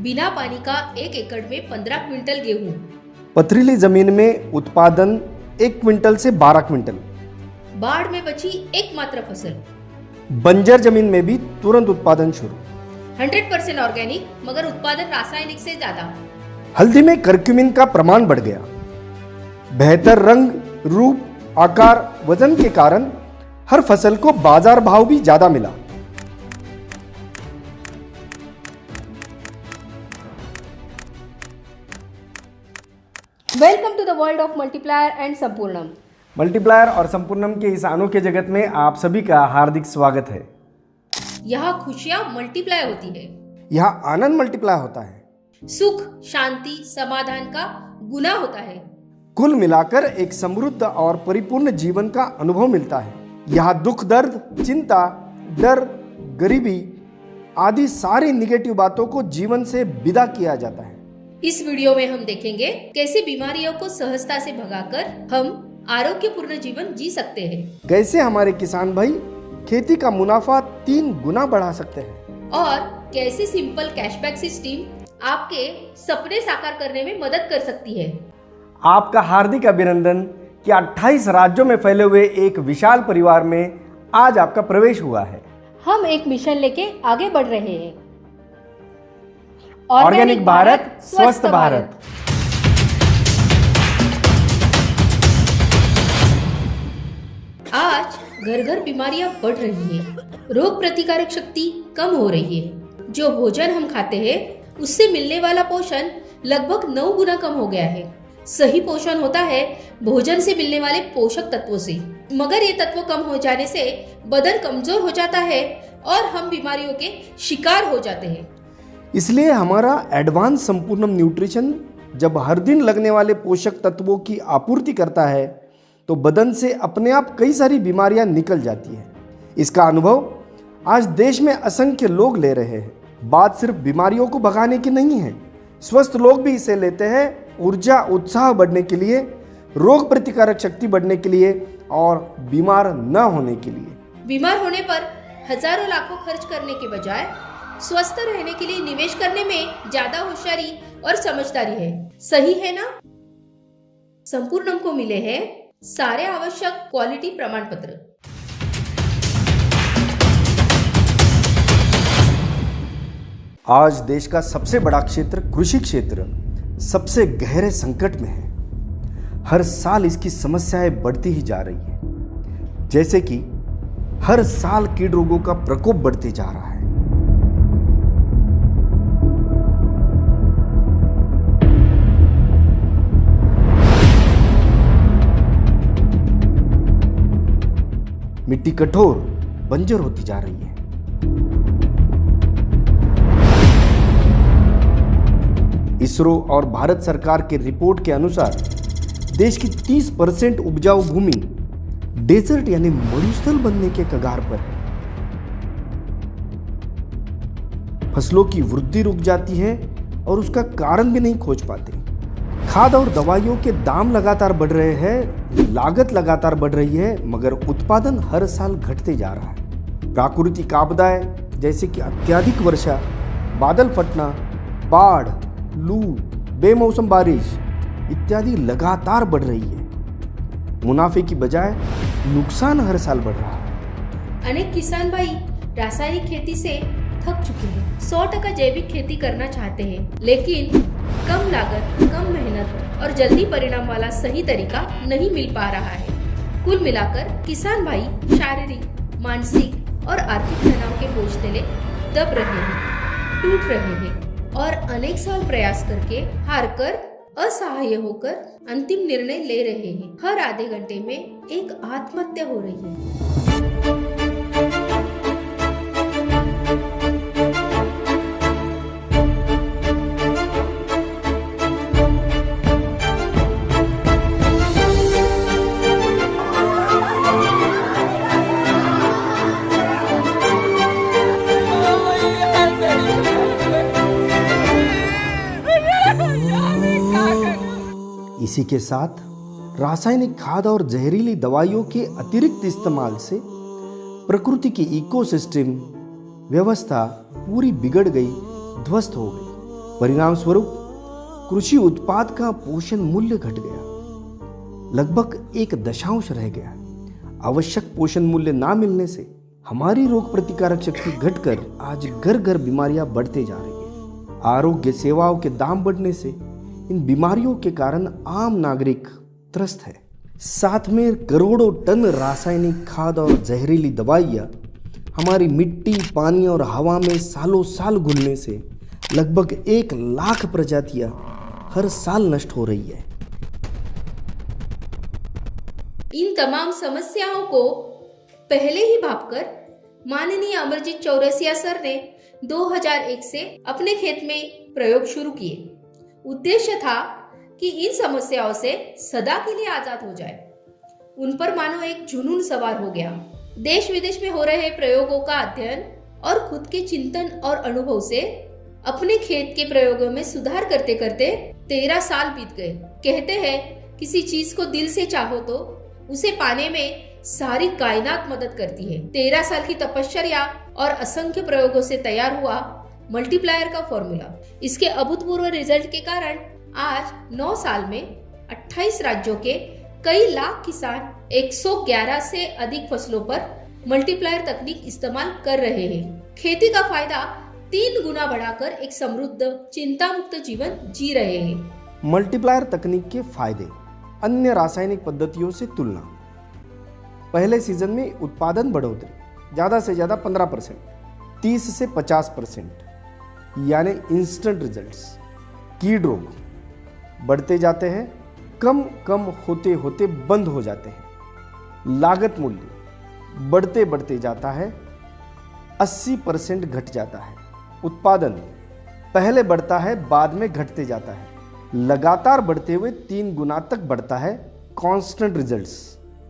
बिना पानी का 1 एकड़ में 15 क्विंटल गेहूं। पथरीली जमीन में उत्पादन 1 क्विंटल से 12 क्विंटल। बाढ़ में बची एकमात्र फसल। बंजर जमीन में भी तुरंत उत्पादन शुरू। 100% ऑर्गेनिक मगर उत्पादन रासायनिक से ज्यादा। हल्दी में करक्यूमिन का प्रमाण बढ़ गया। बेहतर रंग, रूप, आकार, वजन के कारण हर फसल को बाजार भाव भी ज्यादा मिला। Welcome to the world of multiplier and Sampoornam. Multiplier और संपूर्णम के इस अनोखे जगत में आप सभी का हार्दिक स्वागत है। यहाँ खुशियाँ मल्टीप्लाई होती है। यहाँ आनंद मल्टीप्लाई होता है। सुख, शांति, समाधान का गुना होता है। कुल मिलाकर एक समृद्ध और परिपूर्ण जीवन का अनुभव मिलता है। यहाँ दुख, दर्द, चिंता, डर, गरीबी आदि सारी निगेटिव बातों को जीवन से विदा किया जाता है। इस वीडियो में हम देखेंगे कैसे बीमारियों को सहजता से भगाकर हम आरोग्यपूर्ण जीवन जी सकते हैं। कैसे हमारे किसान भाई खेती का मुनाफा 3 गुना बढ़ा सकते हैं। और कैसे सिंपल कैशबैक सिस्टम आपके सपने साकार करने में मदद कर सकती है। आपका हार्दिक अभिनंदन कि 28 राज्यों में फैले हुए एक विशाल परिवार में आज आपका प्रवेश हुआ है। हम एक मिशन लेके आगे बढ़ रहे हैं। ऑर्गेनिक भारत, स्वस्थ भारत। आज घर घर बीमारियां बढ़ रही है। रोग प्रतिकारक शक्ति कम हो रही है। जो भोजन हम खाते हैं उससे मिलने वाला पोषण लगभग 9 गुना कम हो गया है। सही पोषण होता है भोजन से मिलने वाले पोषक तत्वों से, मगर ये तत्व कम हो जाने से बदन कमजोर हो जाता है और हम बीमारियों के शिकार हो जाते हैं। इसलिए हमारा एडवांस संपूर्णम न्यूट्रिशन जब हर दिन लगने वाले पोषक तत्वों की आपूर्ति करता है तो बदन से अपने आप कई सारी बीमारियां निकल जाती हैं। इसका अनुभव आज देश में असंख्य लोग ले रहे हैं। बात सिर्फ बीमारियों को भगाने की नहीं है, स्वस्थ लोग भी इसे लेते हैं ऊर्जा, उत्साह बढ़ने के लिए, रोग प्रतिकारक शक्ति बढ़ने के लिए और बीमार न होने के लिए। बीमार होने पर हजारों लाखों खर्च करने के बजाय स्वस्थ रहने के लिए निवेश करने में ज्यादा होशियारी और समझदारी है। सही है ना? संपूर्णम को मिले हैं सारे आवश्यक क्वालिटी प्रमाण पत्र। आज देश का सबसे बड़ा क्षेत्र कृषि क्षेत्र सबसे गहरे संकट में है। हर साल इसकी समस्याएं बढ़ती ही जा रही है। जैसे कि हर साल कीट रोगों का प्रकोप बढ़ते जा रहा है। मिट्टी कठोर, बंजर होती जा रही है। इसरो और भारत सरकार के रिपोर्ट के अनुसार देश की 30% उपजाऊ भूमि डेजर्ट यानी मरुस्थल बनने के कगार पर है। फसलों की वृद्धि रुक जाती है और उसका कारण भी नहीं खोज पाते। खाद और दवाइयों के दाम लगातार बढ़ रहे हैं, लागत लगातार बढ़ रही है, मगर उत्पादन हर साल घटते जा रहा है। प्राकृतिक आपदाएं जैसे कि अत्यधिक वर्षा, बादल फटना, बाढ़, लू, बेमौसम बारिश इत्यादि लगातार बढ़ रही है। मुनाफे की बजाय नुकसान हर साल बढ़ रहा है। अनेक किसान भाई रासायनिक खेती से थक चुके हैं। 100% जैविक खेती करना चाहते हैं, लेकिन कम लागत, कम मेहनत और जल्दी परिणाम वाला सही तरीका नहीं मिल पा रहा है। कुल मिलाकर किसान भाई शारीरिक, मानसिक और आर्थिक तनाव के बोझ तले दब रहे हैं, टूट रहे हैं और अनेक साल प्रयास करके हारकर, असहाय होकर अंतिम निर्णय ले रहे हैं। हर आधे घंटे में एक आत्महत्या हो रही है। इसी के साथ रासायनिक खाद और जहरीली दवाइयों के अतिरिक्त इस्तेमाल से प्रकृति की इकोसिस्टम व्यवस्था पूरी बिगड़ गई, ध्वस्त हो गई। परिणाम स्वरूप कृषि उत्पाद का पोषण मूल्य घट गया, लगभग 1 रह गया। आवश्यक पोषण मूल्य ना मिलने से हमारी रोग प्रतिकारक शक्ति घटकर आज घर घर बीमारियां बढ़ते जा रही है। आरोग्य सेवाओं के दाम बढ़ने से इन बीमारियों के कारण आम नागरिक त्रस्त है। साथ में करोड़ों टन रासायनिक खाद और जहरीली दवाइयाँ हमारी मिट्टी, पानी और हवा में सालों साल घुलने से लगभग 1 लाख प्रजातियां हर साल नष्ट हो रही है। इन तमाम समस्याओं को पहले ही भांपकर माननीय अमरजीत चौरसिया सर ने 2001 से अपने खेत में प्रयोग शुरू किए। उद्देश्य था कि इन समस्याओं से सदा के लिए आजाद हो जाए। उन पर मानो एक जुनून सवार हो गया। देश विदेश में हो रहे प्रयोगों का अध्ययन और खुद के चिंतन और अनुभव से अपने खेत के प्रयोगों में सुधार करते करते 13 साल बीत गए। कहते हैं किसी चीज को दिल से चाहो तो उसे पाने में सारी कायनात मदद करती है। 13 साल की तपश्चर्या और असंख्य प्रयोगों से तैयार हुआ मल्टीप्लायर का फॉर्मूला। इसके अभूतपूर्व रिजल्ट के कारण आज 9 साल में 28 राज्यों के कई लाख किसान 111 से अधिक फसलों पर मल्टीप्लायर तकनीक इस्तेमाल कर रहे हैं। खेती का फायदा 3 गुना बढ़ाकर एक समृद्ध, चिंता मुक्त जीवन जी रहे हैं। मल्टीप्लायर तकनीक के फायदे अन्य रासायनिक पद्धतियों से तुलना। पहले सीजन में उत्पादन बढ़ोतरी ज़्यादा से ज़्यादा 15%, 30 से 50%, यानी इंस्टेंट रिजल्ट्स। कीड रोग बढ़ते जाते हैं, कम कम होते होते बंद हो जाते हैं। लागत मूल्य बढ़ते बढ़ते जाता है, 80% घट जाता है। उत्पादन पहले बढ़ता है, बाद में घटते जाता है, लगातार बढ़ते हुए 3 गुना तक बढ़ता है। कांस्टेंट रिजल्ट्स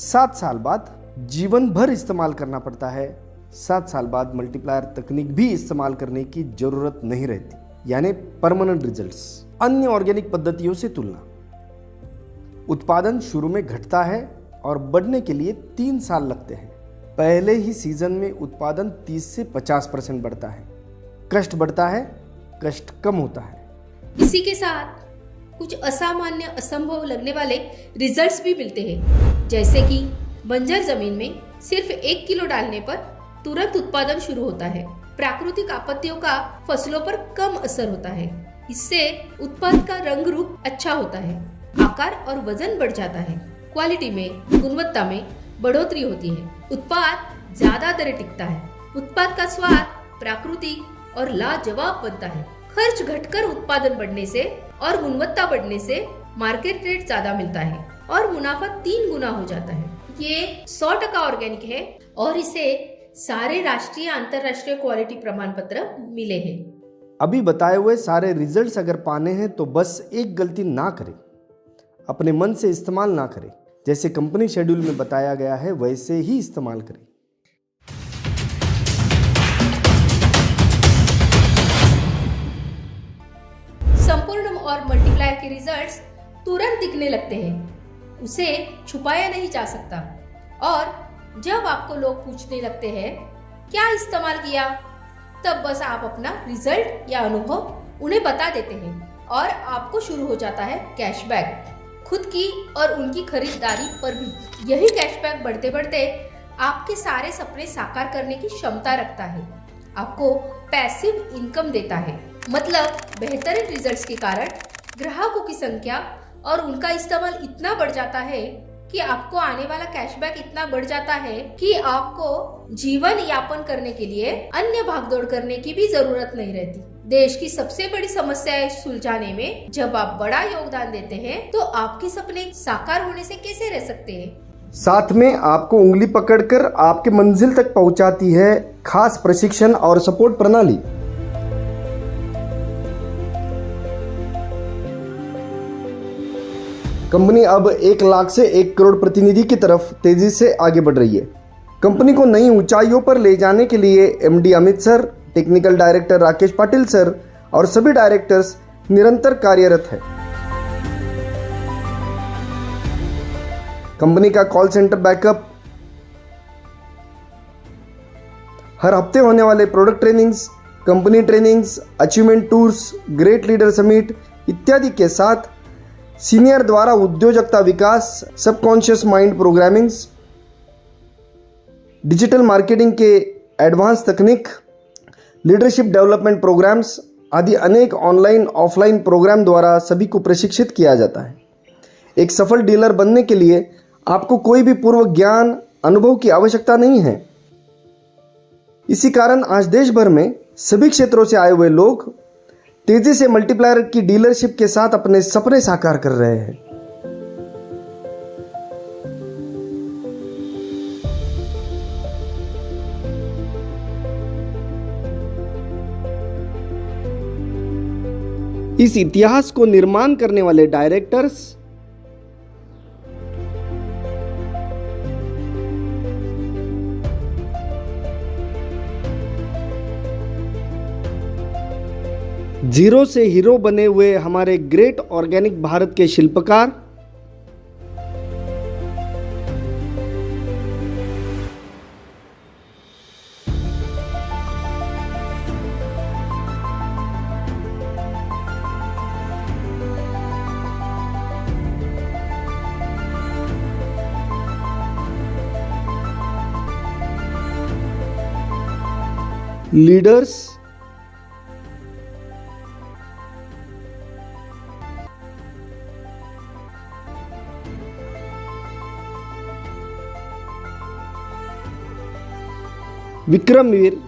7 साल बाद जीवन भर इस्तेमाल करना पड़ता है। 7 साल बाद मल्टीप्लायर तकनीक भी इस्तेमाल करने की जरूरत नहीं रहती, यानी परमानेंट रिजल्ट्स। अन्य ऑर्गेनिक पद्धतियों से तुलना। उत्पादन शुरू में घटता है और बढ़ने के लिए 3 साल लगते हैं। पहले ही सीजन में उत्पादन 30 से 50% बढ़ता है। कष्ट बढ़ता है, कष्ट कम होता है। इसी के साथ कुछ असामान्य, असंभव लगने वाले रिजल्ट्स भी मिलते हैं, जैसे कि बंजर जमीन में सिर्फ 1 किलो डालने पर तुरंत उत्पादन शुरू होता है। प्राकृतिक आपत्तियों का फसलों पर कम असर होता है। इससे उत्पाद का रंग रूप अच्छा होता है, आकार और वजन बढ़ जाता है। क्वालिटी में, गुणवत्ता में बढ़ोतरी होती है। उत्पाद ज्यादा देर टिकता है। उत्पाद का स्वाद प्राकृतिक और लाजवाब बनता है। खर्च घटकर उत्पादन बढ़ने से और गुणवत्ता बढ़ने से मार्केट रेट ज्यादा मिलता है और मुनाफा 3 गुना हो जाता है। ये 100% ऑर्गेनिक है और इसे सारे राष्ट्रीय अंतरराष्ट्रीय क्वालिटी प्रमाण पत्र मिले हैं। अभी बताए हुए सारे रिजल्ट्स अगर पाने हैं तो बस एक गलती ना करें, अपने मन से इस्तेमाल ना करें। जैसे कंपनी शेड्यूल में बताया गया है वैसे ही इस्तेमाल करें। संपूर्ण और मल्टीप्लायर के रिजल्ट्स तुरंत दिखने लगते हैं, उसे छुपाया नहीं जा सकता। और जब आपको लोग पूछने लगते हैं क्या इस्तेमाल किया, तब बस आप अपना रिजल्ट या अनुभव उन्हें बता देते हैं और आपको शुरू हो जाता है कैशबैक। खुद की और उनकी खरीदारी पर भी यही कैशबैक बढ़ते बढ़ते आपके सारे सपने साकार करने की क्षमता रखता है। आपको पैसिव इनकम देता है। मतलब बेहतरीन रिजल्ट्स के कारण ग्राहकों की संख्या और उनका इस्तेमाल इतना बढ़ जाता है कि आपको आने वाला कैशबैक इतना बढ़ जाता है कि आपको जीवन यापन करने के लिए अन्य भागदौड़ करने की भी जरूरत नहीं रहती। देश की सबसे बड़ी समस्याएं सुलझाने में जब आप बड़ा योगदान देते हैं तो आपके सपने साकार होने से कैसे रह सकते हैं। साथ में आपको उंगली पकड़कर आपके मंजिल तक पहुंचाती है खास प्रशिक्षण और सपोर्ट प्रणाली। कंपनी अब 1 लाख से 1 करोड़ प्रतिनिधि की तरफ तेजी से आगे बढ़ रही है। कंपनी को नई ऊंचाइयों पर ले जाने के लिए MD Amit sir, technical director Rakesh Patil sir और सभी डायरेक्टर्स निरंतर कार्यरत है। कंपनी का कॉल सेंटर बैकअप, हर हफ्ते होने वाले product trainings, company trainings, achievement tours, great leader summit इत्यादि के साथ सीनियर द्वारा उद्योजकता विकास, subconscious mind programmings, digital marketing के एडवांस तकनीक, लीडरशिप डेवलपमेंट प्रोग्राम्स आदि अनेक ऑनलाइन ऑफलाइन प्रोग्राम द्वारा सभी को प्रशिक्षित किया जाता है। एक सफल डीलर बनने के लिए आपको कोई भी पूर्व ज्ञान, अनुभव की आवश्यकता नहीं है। इसी कारण आज देश भर में सभी क्षेत्रों से आए हुए लोग तेजी से मल्टीप्लायर की डीलरशिप के साथ अपने सपने साकार कर रहे हैं। इस इतिहास को निर्माण करने वाले डायरेक्टर्स जीरो से हीरो बने हुए हमारे ग्रेट ऑर्गेनिक भारत के शिल्पकार, लीडर्स, विक्रमवीर,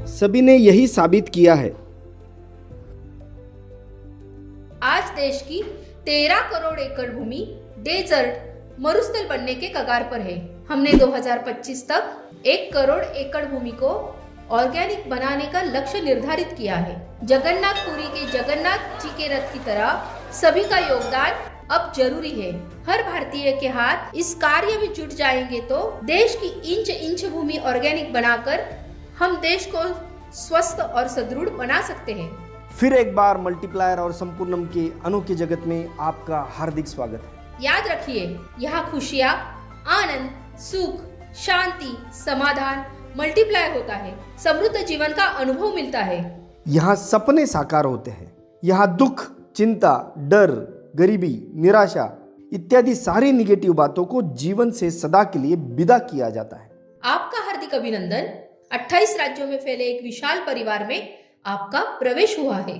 सभी ने यही साबित किया है। आज देश की 13 करोड़ एकड़ भूमि डेजर्ट मरुस्थल बनने के कगार पर है। हमने 2025 तक 1 करोड़ एकड़ भूमि को ऑर्गेनिक बनाने का लक्ष्य निर्धारित किया है। जगन्नाथपुरी के जगन्नाथ जी के रथ की तरह सभी का योगदान अब जरूरी है। हर भारतीय के हाथ इस कार्य में जुट जाएंगे तो देश की इंच इंच भूमि ऑर्गेनिक बनाकर हम देश को स्वस्थ और सुदृढ़ बना सकते हैं। फिर एक बार मल्टीप्लायर और संपूर्णम के अनोखे जगत में आपका हार्दिक स्वागत है। याद रखिए, यहाँ खुशियाँ, आनंद, सुख, शांति, समाधान मल्टीप्लाई होता है। समृद्ध जीवन का अनुभव मिलता है। यहाँ सपने साकार होते हैं। यहाँ दुख, चिंता, डर, गरीबी, निराशा इत्यादि सारी निगेटिव बातों को जीवन से सदा के लिए विदा किया जाता है। आपका हार्दिक अभिनंदन। 28 राज्यों में फैले एक विशाल परिवार में आपका प्रवेश हुआ है।